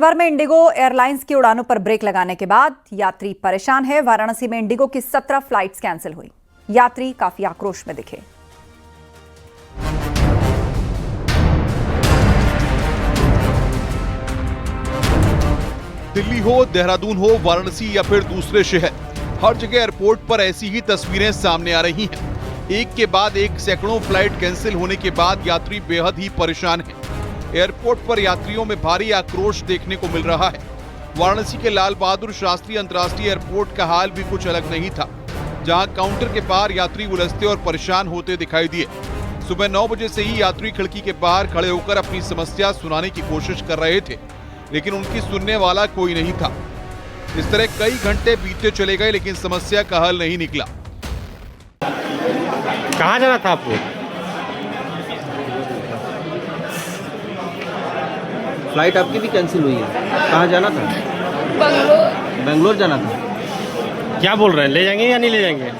भर में Indigo airlines की उड़ानों पर ब्रेक लगाने के बाद यात्री परेशान है। वाराणसी में इंडिगो की 17 फ्लाइट्स कैंसिल हुई। यात्री काफी आक्रोश में दिखे। दिल्ली हो, देहरादून हो, वाराणसी या फिर दूसरे शहर, हर जगह एयरपोर्ट पर ऐसी ही तस्वीरें सामने आ रही हैं। एक के बाद एक सैकड़ों फ्लाइट कैंसिल होने के बाद यात्री बेहद ही परेशान हैं। एयरपोर्ट पर यात्रियों में भारी आक्रोश देखने को मिल रहा है। वाराणसी के लाल बहादुर शास्त्री अंतर्राष्ट्रीय एयरपोर्ट का हाल भी कुछ अलग नहीं था, जहां काउंटर के पार यात्री उलझते और परेशान होते दिखाई दिए। सुबह 9 बजे से ही यात्री खिड़की के बाहर खड़े होकर अपनी समस्या सुनाने की कोशिश कर रहे थे, लेकिन उनकी सुनने वाला कोई नहीं था। इस तरह कई घंटे बीतते चले गए, लेकिन समस्या का हल नहीं निकला। कहाँ जाना था आपको? फ्लाइट आपकी भी कैंसिल हुई है। कहाँ जाना था? बेंगलोर जाना था। क्या बोल रहे हैं, ले जाएंगे या नहीं ले जाएंगे?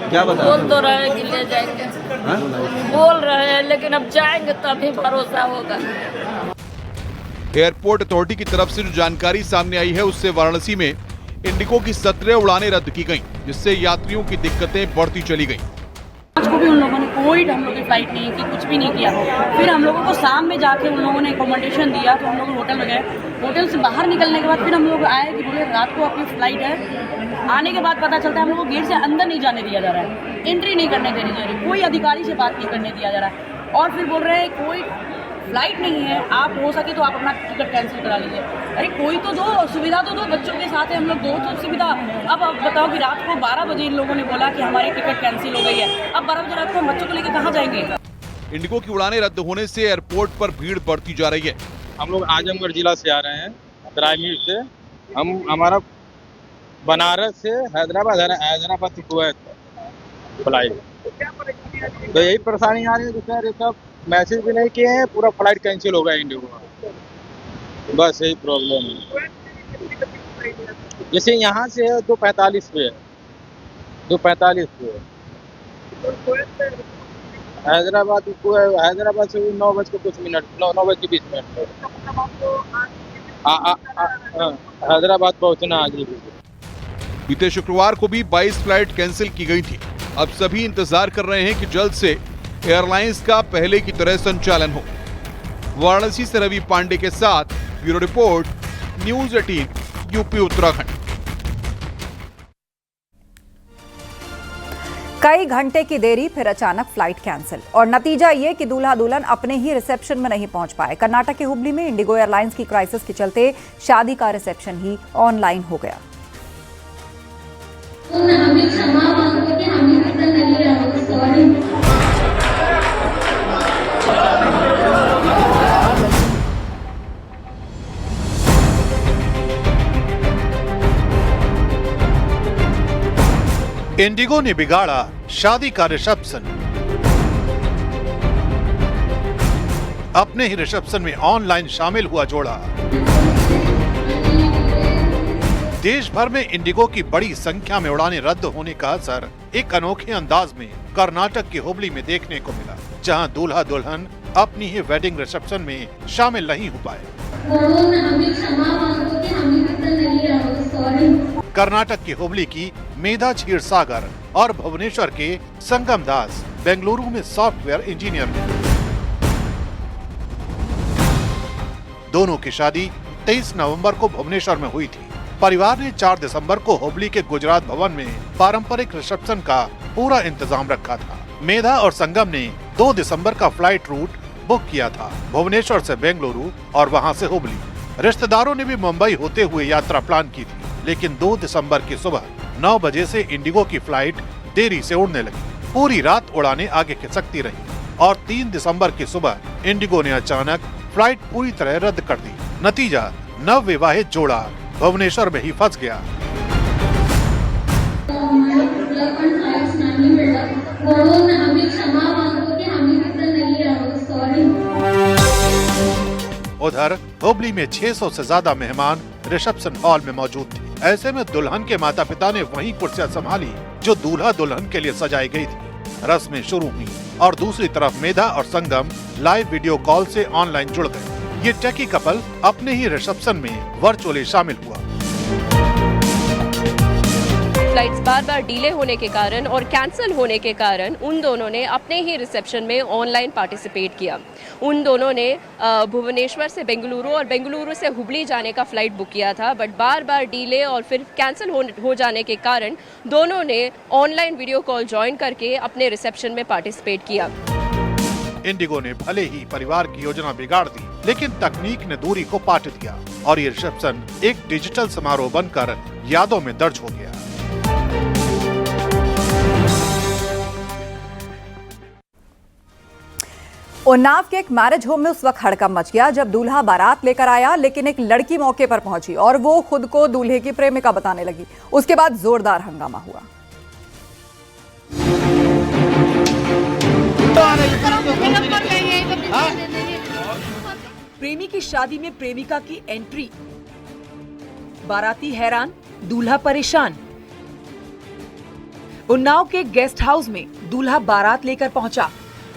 क्या बता बोल तो रहे हैं कि ले जाएंगे। हाँ? बोल रहे हैं, लेकिन अब जाएंगे तभी भरोसा होगा। एयरपोर्ट अथॉरिटी की तरफ से जो जानकारी सामने आई है, उससे वाराणसी में इंडिगो की 17 उड़ानें रद्द की गईं, जिससे यात्रियों की दिक्कतें बढ़ती चली गईं। आज को भी उन लोगों ने कोई हम लोग की फ्लाइट नहीं की, कुछ भी नहीं किया। फिर हम लोगों को शाम में जाके उन लोगों ने अकोमोडेशन दिया, तो हम लोग होटल में गए। होटल से बाहर निकलने के बाद फिर हम लोग आए कि बोले रात को आपकी फ्लाइट है। आने के बाद पता चलता है हम लोग को गेट से अंदर नहीं जाने दिया जा रहा है, एंट्री नहीं करने देनी जा रही, कोई अधिकारी से बात नहीं करने दिया जा रहा है। और फिर बोल रहे हैं कोई फ्लाइट नहीं है, आप हो सके तो आप अपना टिकट कैंसिल करा लीजिए। अरे कोई तो दो सुविधा, तो दो बच्चों के साथ है हम लोग, दो तो सुविधा। अब आप बताओ कि रात को 12 बजे इन लोगों ने बोला कि हमारी टिकट कैंसिल हो गई है। अब 12 बजे रात को हम बच्चों को लेकर कहाँ जाएंगे? इंडिगो की उड़ानें रद्द होने से एयरपोर्ट पर भीड़ बढ़ती जा रही है। हम लोग आजमगढ़ जिला से आ रहे हैं, रायमीर से। हमारा बनारस से हैदराबाद से कुवैत फ्लाइट, तो यही परेशानी आ रही है। दूसरा सब मैसेज भी नहीं किए हैं, पूरा फ्लाइट कैंसिल हो गया इंडिगो का, बस यही प्रॉब्लम है। जैसे यहाँ से है 2:45 पे है, 2:45 पे है। हैदराबाद से 9 बज के कुछ मिनट, 9 बज के 20 मिनट हैदराबाद पहुँचना आज ही। बीते शुक्रवार को भी 22 फ्लाइट कैंसिल की गई थी। अब सभी इंतजार कर रहे हैं कि जल्द से एयरलाइंस का पहले की तरह संचालन हो। वाराणसी से रवि पांडे के साथ bureau report, news 18 UP Uttarakhand. कई घंटे की देरी, फिर अचानक फ्लाइट कैंसिल, और नतीजा ये कि दूल्हा दुल्हन अपने ही रिसेप्शन में नहीं पहुंच पाए। कर्नाटक के हुबली में इंडिगो एयरलाइंस की क्राइसिस के चलते शादी का रिसेप्शन ही ऑनलाइन हो गया। इंडिगो ने बिगाड़ा शादी का रिसेप्शन। अपने ही रिसेप्शन में ऑनलाइन शामिल हुआ जोड़ा। देश भर में इंडिगो की बड़ी संख्या में उड़ानें रद्द होने का असर एक अनोखे अंदाज में कर्नाटक के हुबली में देखने को मिला, जहां दूल्हा दुल्हन अपनी ही वेडिंग रिसेप्शन में शामिल नहीं हो पाए। कर्नाटक के हुबली की मेधा क्षीरसागर और भुवनेश्वर के संगम दास बेंगलुरु में सॉफ्टवेयर इंजीनियर हैं। दोनों की शादी 23 नवंबर को भुवनेश्वर में हुई थी। परिवार ने 4 दिसंबर को हुबली के गुजरात भवन में पारंपरिक रिसेप्शन का पूरा इंतजाम रखा था। मेधा और संगम ने 2 दिसंबर का फ्लाइट रूट बुक किया था, भुवनेश्वर से बेंगलुरु और वहां से हुबली। रिश्तेदारों ने भी मुंबई होते हुए यात्रा प्लान की थी, लेकिन 2 दिसंबर की सुबह 9 बजे से इंडिगो की फ्लाइट देरी से उड़ने लगी। पूरी रात उड़ानें आगे खिसकती रही और 3 दिसंबर की सुबह इंडिगो ने अचानक फ्लाइट पूरी तरह रद्द कर दी। नतीजा, नव विवाहित जोड़ा भुवनेश्वर में ही फंस गया। उधर हुबली में 600 से ज्यादा मेहमान रिसेप्शन हॉल में मौजूद थे। ऐसे में दुल्हन के माता पिता ने वही कुर्सियां संभाली जो दूल्हा दुल्हन के लिए सजाई गई थी। रस्में शुरू हुई और दूसरी तरफ मेधा और संगम लाइव वीडियो कॉल से ऑनलाइन जुड़ गए। ये टेकी कपल अपने ही रिसेप्शन में वर्चुअली शामिल हुआ। फ्लाइट्स बार बार डिले होने के कारण और कैंसिल होने के कारण उन दोनों ने अपने ही रिसेप्शन में ऑनलाइन पार्टिसिपेट किया। उन दोनों ने भुवनेश्वर से बेंगलुरु और बेंगलुरु से हुबली जाने का फ्लाइट बुक किया था, बट बार बार डिले और फिर कैंसिल हो जाने के कारण दोनों ने ऑनलाइन वीडियो कॉल ज्वाइन करके अपने रिसेप्शन में पार्टिसिपेट किया। इंडिगो ने भले ही परिवार की योजना बिगाड़ दी, लेकिन तकनीक ने दूरी को पाट दिया और ये रिसेप्शन एक डिजिटल समारोह बनकर यादों में दर्ज हो गया। उन्नाव के एक मैरिज होम में उस वक्त हड़कंप मच गया जब दूल्हा बारात लेकर आया, लेकिन एक लड़की मौके पर पहुंची और वो खुद को दूल्हे की प्रेमिका बताने लगी। उसके बाद जोरदार हंगामा हुआ। प्रेमी की शादी में प्रेमिका की एंट्री, बाराती हैरान, दूल्हा परेशान। उन्नाव के गेस्ट हाउस में दूल्हा बारात लेकर पहुंचा।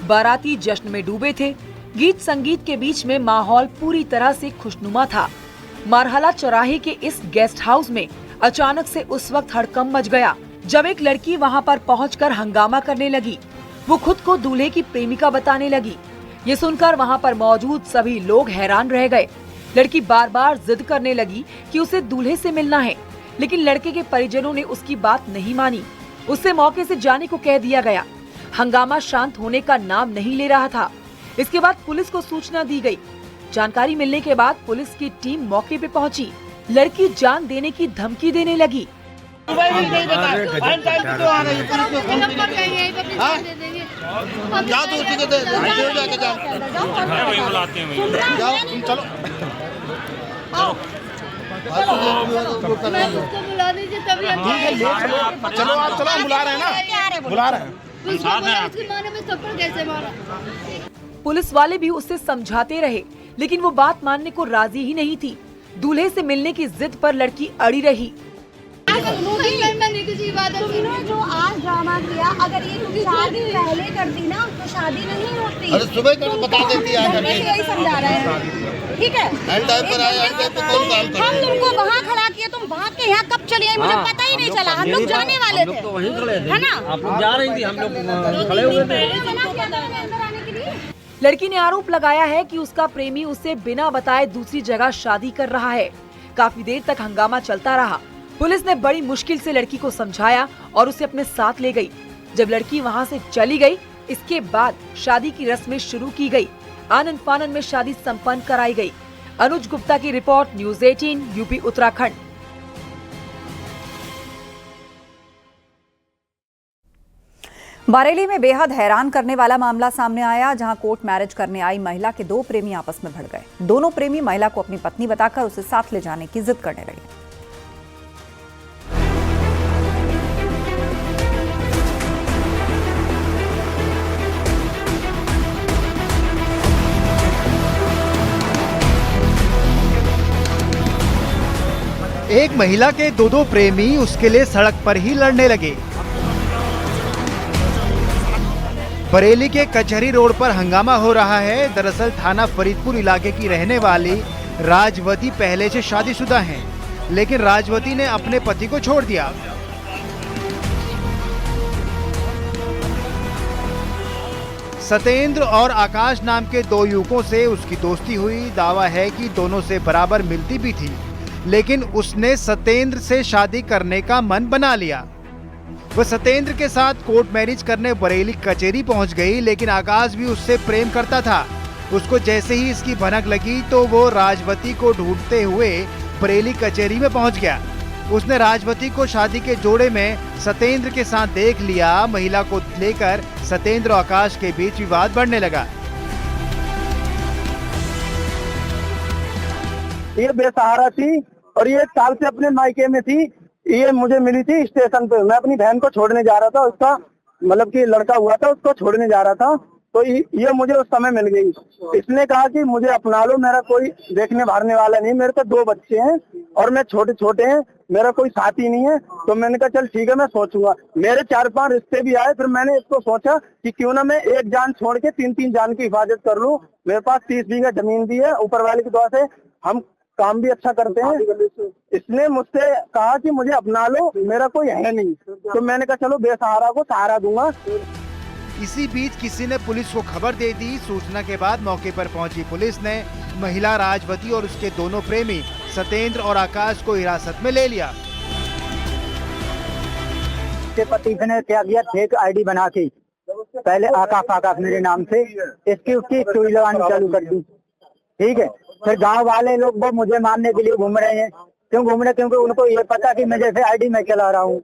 बाराती जश्न में डूबे थे। गीत संगीत के बीच में माहौल पूरी तरह से खुशनुमा था। मारहला चौराहे के इस गेस्ट हाउस में अचानक से उस वक्त हड़कंप मच गया जब एक लड़की वहां पर पहुंचकर हंगामा करने लगी। वो खुद को दूल्हे की प्रेमिका बताने लगी। ये सुनकर वहां पर मौजूद सभी लोग हैरान रह गए। लड़की बार बार जिद करने लगी कि उसे दूल्हे से मिलना है, लेकिन लड़के के परिजनों ने उसकी बात नहीं मानी। उससे मौके से जाने को कह दिया गया। हंगामा शांत होने का नाम नहीं ले रहा था। इसके बाद पुलिस को सूचना दी गई। जानकारी मिलने के बाद पुलिस की टीम मौके पे पहुंची। लड़की जान देने की धमकी देने लगी। चलो आप चलो, बुला रहे हैं ना, बुला रहे हैं। पुलिस वाले भी उससे समझाते रहे, लेकिन वो बात मानने को राजी ही नहीं थी। दूल्हे से मिलने की जिद पर लड़की अड़ी रही। तुमने जो आज ड्रामा किया, अगर ये 4 दिन पहले करती ना तो शादी नहीं होती। अरे सुबह कर बता देती है। यही समझा रहे हैं, ठीक है। हम तुमको वहाँ खड़ा किए, तुम भाग के यहाँ कब चली आई मुझे पता ही नहीं चला। हम लोग जाने वाले थे, है ना? आप लोग जा रही थी, हम लोग खड़े हुए थे। लड़की ने आरोप लगाया है कि उसका प्रेमी उसे बिना बताए दूसरी जगह शादी कर रहा है। काफी देर तक हंगामा चलता रहा। पुलिस ने बड़ी मुश्किल से लड़की को समझाया और उसे अपने साथ ले गई। जब लड़की वहां से चली गई, इसके बाद शादी की रस्में शुरू की गई। आनन फानन में शादी संपन्न कराई गई। अनुज गुप्ता की report, news 18, UP Uttarakhand. Bareilly में बेहद हैरान करने वाला मामला सामने आया, जहां कोर्ट मैरिज करने आई महिला के 2 प्रेमी आपस में भिड़ गए। दोनों प्रेमी महिला को अपनी पत्नी बताकर उसे साथ ले जाने की जिद करने लगे। एक महिला के 2 प्रेमी उसके लिए सड़क पर ही लड़ने लगे। बरेली के कचहरी रोड पर हंगामा हो रहा है। दरअसल थाना फरीदपुर इलाके की रहने वाली राजवती पहले से शादीशुदा हैं, लेकिन राजवती ने अपने पति को छोड़ दिया। सतेंद्र और आकाश नाम के 2 युवकों से उसकी दोस्ती हुई। दावा है कि दोनों से बराबर मिलती भी थी, लेकिन उसने सतेंद्र से शादी करने का मन बना लिया। वह सतेंद्र के साथ कोर्ट मैरिज करने बरेली कचहरी पहुंच गई, लेकिन आकाश भी उससे प्रेम करता था। उसको जैसे ही इसकी भनक लगी तो वो राजवती को ढूंढते हुए बरेली कचहरी में पहुंच गया। उसने राजवती को शादी के जोड़े में सतेंद्र के साथ देख लिया। महिला को लेकर सतेंद्र और आकाश के बीच विवाद बढ़ने लगा। ये बेसहारा थी और ये 1 साल से अपने मायके में थी। ये मुझे मिली थी स्टेशन पे। मैं अपनी बहन को छोड़ने जा रहा था, उसका मतलब कि लड़का हुआ था, उसको छोड़ने जा रहा था, तो ये मुझे उस समय मिल गई। इसने कहा कि मुझे अपना लो, मेरा कोई देखने भारने वाला नहीं, मेरे तो 2 बच्चे हैं और मैं छोटे छोटे हैं, मेरा कोई साथी नहीं है। तो मैंने कहा चल ठीक है मैं सोचूंगा। मेरे 4-5 रिश्ते भी आए, फिर मैंने इसको सोचा कि क्यों ना मैं एक जान छोड़ के 3-3 जान की हिफाजत कर लूं। मेरे पास 30 बीघा जमीन भी है, ऊपर वाले की दुआ से हम काम भी अच्छा करते हैं। इसने मुझसे कहा कि मुझे अपना लो, मेरा कोई है नहीं। तो मैंने कहा चलो बेसहारा को सहारा दूंगा। इसी बीच किसी ने पुलिस को खबर दे दी। सूचना के बाद मौके पर पहुंची पुलिस ने महिला राजवती और उसके दोनों प्रेमी सतेंद्र और आकाश को हिरासत में ले लिया। पति ने क्या किया, फेक आईडी बना के पहले आकाश मेरे नाम से इसकी उसकी स्टोरी लगानी चालू कर दी। ठीक है, फिर गांव वाले लोग वो मुझे मारने के लिए घूम रहे हैं। क्यों घूम रहे? क्योंकि उनको ये पता कि मैं जैसे आईडी में चला रहा हूँ।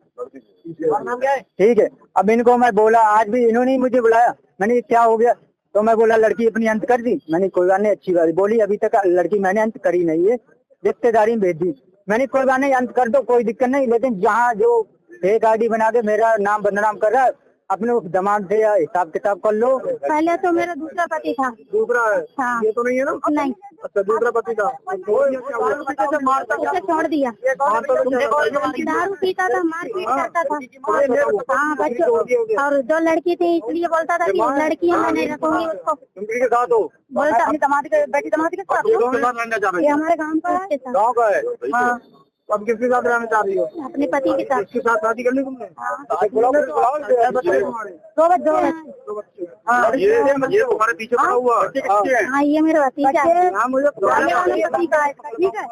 ठीक है, अब इनको मैं बोला, आज भी इन्होंने ही मुझे बुलाया। मैंने क्या हो गया? तो मैं बोला लड़की अपनी अंत कर दी। मैंने कोई बात नहीं, अच्छी बात बोली। अभी तक लड़की मैंने अंत करी नहीं है, रिश्तेदारी में भेज दी। मैंने कोई बात नहीं, अंत कर दो, कोई दिक्कत नहीं। लेकिन जहाँ जो फेक आईडी बना के मेरा नाम बदनाम कर रहा है, अपने उस दिमाग से हिसाब किताब कर लो। पहले तो मेरा दूसरा पति था। दूसरा है? हाँ। ये तो नहीं है ना? नहीं। अच्छा, दूसरा पति था। उसे छोड़ दिया। दारू पीता था, मारपीट करता था। हाँ, बच्चों और 2 लड़की थी, इसलिए बोलता था कि लड़कियां मैं नहीं रखूंगी उसको। के साथ हो? बोलता अपनी बेटी दामाद के साथ। ये हमारे गाँव का है। गाँव का है? हाँ। अब किसके साथ रहना चाह रही हो? अपने पति के साथ। उसके साथ शादी करनी तुमने? दो बच्चे। हाँ, ये तुम्हारे पीछे पड़ा हुआ? हाँ, ये मेरा भतीजा है। हाँ, मुझे पति का है। ठीक है,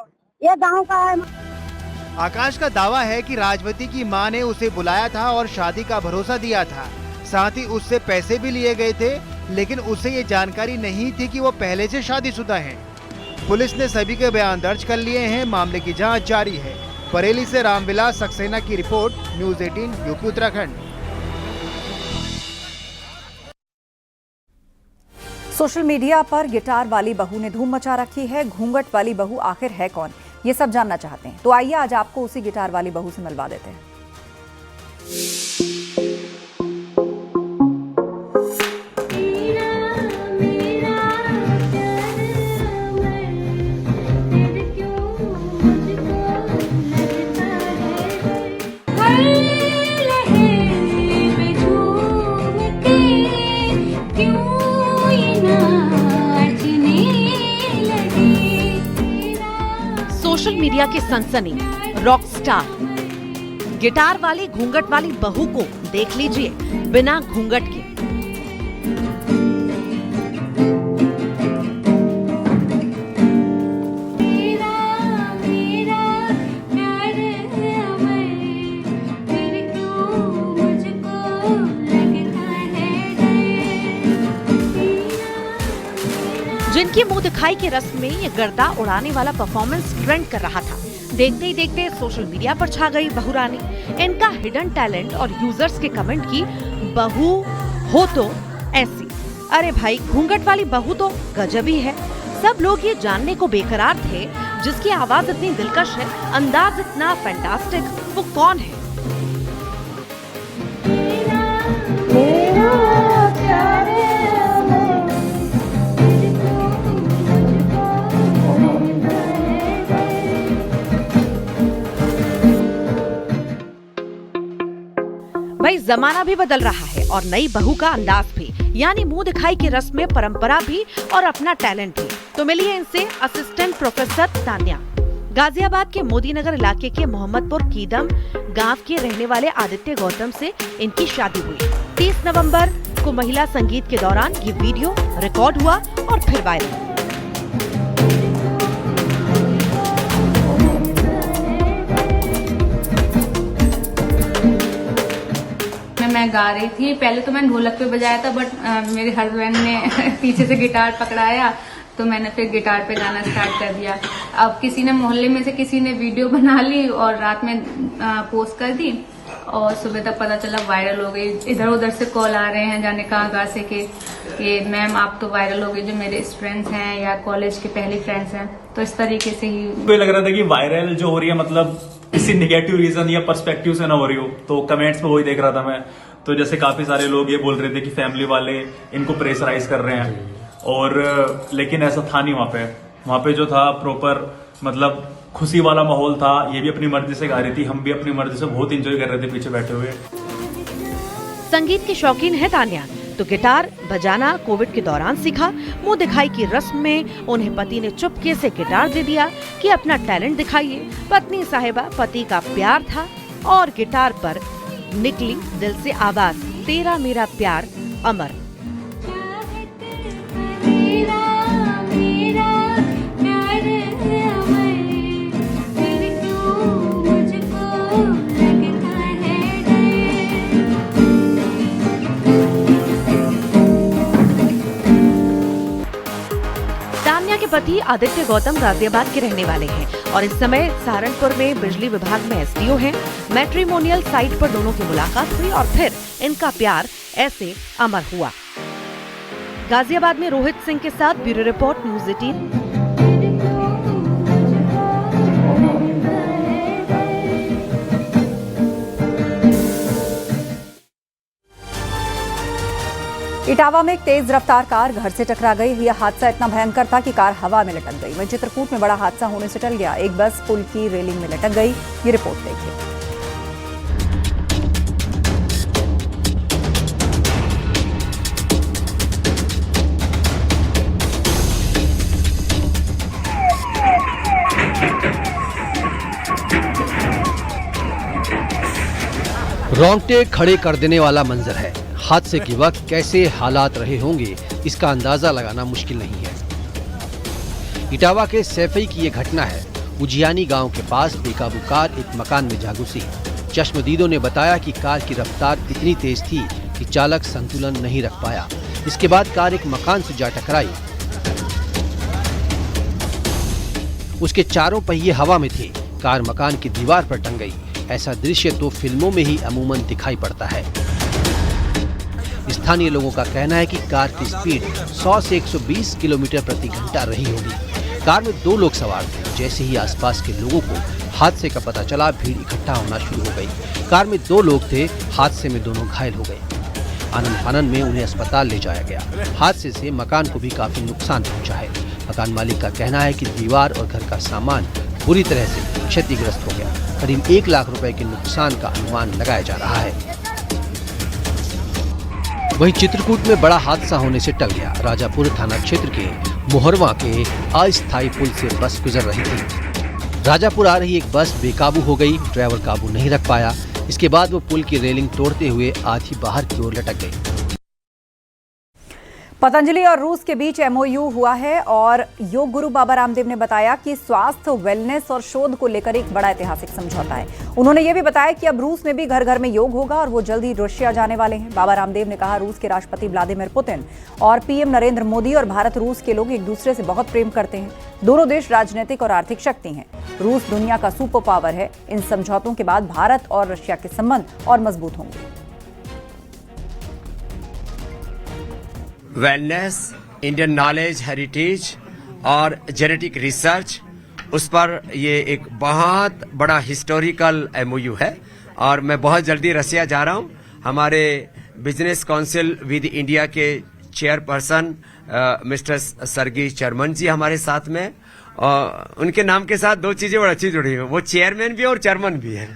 ये गाँव का है। आकाश का दावा है कि राजवती की मां ने उसे बुलाया था और शादी का भरोसा दिया था। साथ ही उससे पैसे भी लिए गए थे, लेकिन उसे ये जानकारी नहीं थी कि वो पहले से शादीशुदा हैं। पुलिस ने सभी के बयान दर्ज कर लिए हैं। मामले की जांच जारी है। बरेली से रामविलास सक्सेना की report, news 18 UP Uttarakhand. Social media पर गिटार वाली बहू ने धूम मचा रखी है। घूंघट वाली बहू आखिर है कौन, ये सब जानना चाहते हैं। तो आइए आज आपको उसी गिटार वाली बहू से मिलवा देते हैं। सोशल मीडिया के सनसनी रॉक स्टार गिटार वाली घूंघट वाली बहू को देख लीजिए बिना घूंघट के। जिनकी मुंह दिखाई के रस्म में ये गर्दा उड़ाने वाला परफॉर्मेंस ट्रेंड कर रहा था, देखते ही देखते सोशल मीडिया पर छा गई बहू रानी। इनका हिडन टैलेंट और यूजर्स के कमेंट की बहू हो तो ऐसी। अरे भाई, घूंघट वाली बहू तो गजब ही है। सब लोग ये जानने को बेकरार थे, जिसकी आवाज इतनी दिलकश है, अंदाज इतना फैंटास्टिक, वो कौन है? भाई, जमाना भी बदल रहा है और नई बहू का अंदाज भी, यानी मुंह दिखाई की रस्म में परंपरा भी और अपना टैलेंट भी। तो मिलिए इनसे असिस्टेंट प्रोफेसर तान्या। गाजियाबाद के मोदी नगर इलाके के मोहम्मदपुर कीदम गांव के रहने वाले आदित्य गौतम से इनकी शादी हुई। 30 नवंबर को महिला संगीत के दौरान ये वीडियो रिकॉर्ड हुआ और फिर वायरल। मैं गा रही थी, पहले तो मैंने ढोलक पे बजाया था, बट मेरे हस्बैंड ने पीछे से गिटार पकड़ाया, तो मैंने फिर गिटार पे गाना स्टार्ट कर दिया। अब किसी ने मोहल्ले में से किसी ने वीडियो बना ली और रात में पोस्ट कर दी और सुबह तक पता चला वायरल हो गई। इधर उधर से कॉल आ रहे हैं जाने कहाँ से कि मैम आप तो वायरल हो गई, जो मेरे फ्रेंड्स हैं या कॉलेज के पहले फ्रेंड्स हैं। तो इस तरीके से ही मुझे लग रहा था कि वायरल जो हो रही है मतलब किसी निगेटिव रीजन या पर्सपेक्टिव से ना हो रही हो। तो कमेंट्स में वही देख रहा था मैं, तो जैसे काफी सारे लोग ये बोल रहे थे कि फैमिली वाले इनको प्रेशराइज कर रहे हैं, और लेकिन ऐसा था नहीं। वहां पे जो था प्रॉपर मतलब खुशी वाला माहौल था। ये भी अपनी मर्जी से गा रही थी, हम भी अपनी मर्जी से बहुत एंजॉय कर रहे थे पीछे बैठे हुए। संगीत की शौकीन है तान्या, तो गिटार बजाना कोविड के दौरान सीखा। मुंह दिखाई की रस्म में उन्हें पति ने चुपके से गिटार दे दिया कि अपना टैलेंट दिखाइए। पत्नी साहिबा पति का प्यार था और गिटार पर निकली दिल से आवाज, तेरा मेरा प्यार अमर। तान्या के पति आदित्य गौतम गाजियाबाद के रहने वाले हैं और इस समय सहारनपुर में बिजली विभाग में एसडीओ हैं। मैट्रिमोनियल साइट पर दोनों की मुलाकात हुई और फिर इनका प्यार ऐसे अमर हुआ। गाजियाबाद में रोहित सिंह के साथ ब्यूरो रिपोर्ट, न्यूज़ 18। इटावा में एक तेज रफ्तार कार घर से टकरा गई। यह हादसा इतना भयंकर था कि कार हवा में लटक गई। वहीं चित्रकूट में बड़ा हादसा होने से टल गया। एक बस पुल की रेलिंग में लटक गई। ये रिपोर्ट देखिए। रोंगटे खड़े कर देने वाला मंजर है। हादसे के वक्त कैसे हालात रहे होंगे इसका अंदाजा लगाना मुश्किल नहीं है। इटावा के सैफई की ये घटना है। उजियानी गांव के पास बेकाबू कार एक मकान में जा घुसी। चश्मदीदों ने बताया कि कार की रफ्तार इतनी तेज थी कि चालक संतुलन नहीं रख पाया। इसके बाद कार एक मकान से जा टकराई। उसके चारों पहिए हवा में थे। कार मकान की दीवार पर टंग गई। ऐसा दृश्य तो फिल्मों में ही अमूमन दिखाई पड़ता है। स्थानीय लोगों का कहना है कि कार की स्पीड 100 से 120 किलोमीटर प्रति घंटा रही होगी। कार में 2 लोग सवार थे। जैसे ही आसपास के लोगों को हादसे का पता चला, भीड़ इकट्ठा होना शुरू हो गई। कार में 2 लोग थे। हादसे में दोनों घायल हो गए। आनन फानन में उन्हें अस्पताल ले जाया गया। हादसे से मकान को भी काफी नुकसान पहुंचा है। मकान मालिक का कहना है कि दीवार और घर का सामान बुरी तरह से क्षतिग्रस्त हो गया। करीब 1 लाख रुपए के नुकसान का अनुमान लगाया जा रहा है। वहीं चित्रकूट में बड़ा हादसा होने से टल गया। राजापुर थाना क्षेत्र के मोहरवा के अस्थायी पुल से बस गुजर रही थी। राजापुर आ रही एक बस बेकाबू हो गई। ड्राइवर काबू नहीं रख पाया। इसके बाद वो पुल की रेलिंग तोड़ते हुए आधी बाहर की ओर लटक गई। पतंजलि और रूस के बीच एमओयू हुआ है और योग गुरु बाबा रामदेव ने बताया कि स्वास्थ्य, वेलनेस और शोध को लेकर एक बड़ा ऐतिहासिक समझौता है। उन्होंने ये भी बताया कि अब रूस में भी घर घर में योग होगा और वो जल्द ही रशिया जाने वाले हैं। बाबा रामदेव ने कहा, रूस के राष्ट्रपति व्लादिमीर पुतिन और पीएम नरेंद्र मोदी और भारत रूस के लोग एक दूसरे से बहुत प्रेम करते हैं। दोनों देश राजनीतिक और आर्थिक शक्ति हैं। रूस दुनिया का सुपर पावर है। इन समझौतों के बाद भारत और रशिया के संबंध और मजबूत होंगे। वेलनेस, इंडियन नॉलेज, हेरिटेज और जेनेटिक रिसर्च, उस पर ये एक बहुत बड़ा हिस्टोरिकल एमओयू है और मैं बहुत जल्दी रशिया जा रहा हूँ। हमारे बिजनेस काउंसिल विद इंडिया के चेयरपर्सन मिस्टर सर्गी चर्मन जी हमारे साथ में, और उनके नाम के साथ 2 चीजें बड़ी अच्छी जुड़ी हैं, वो चेयरमैन भी और चेयरमैन भी है।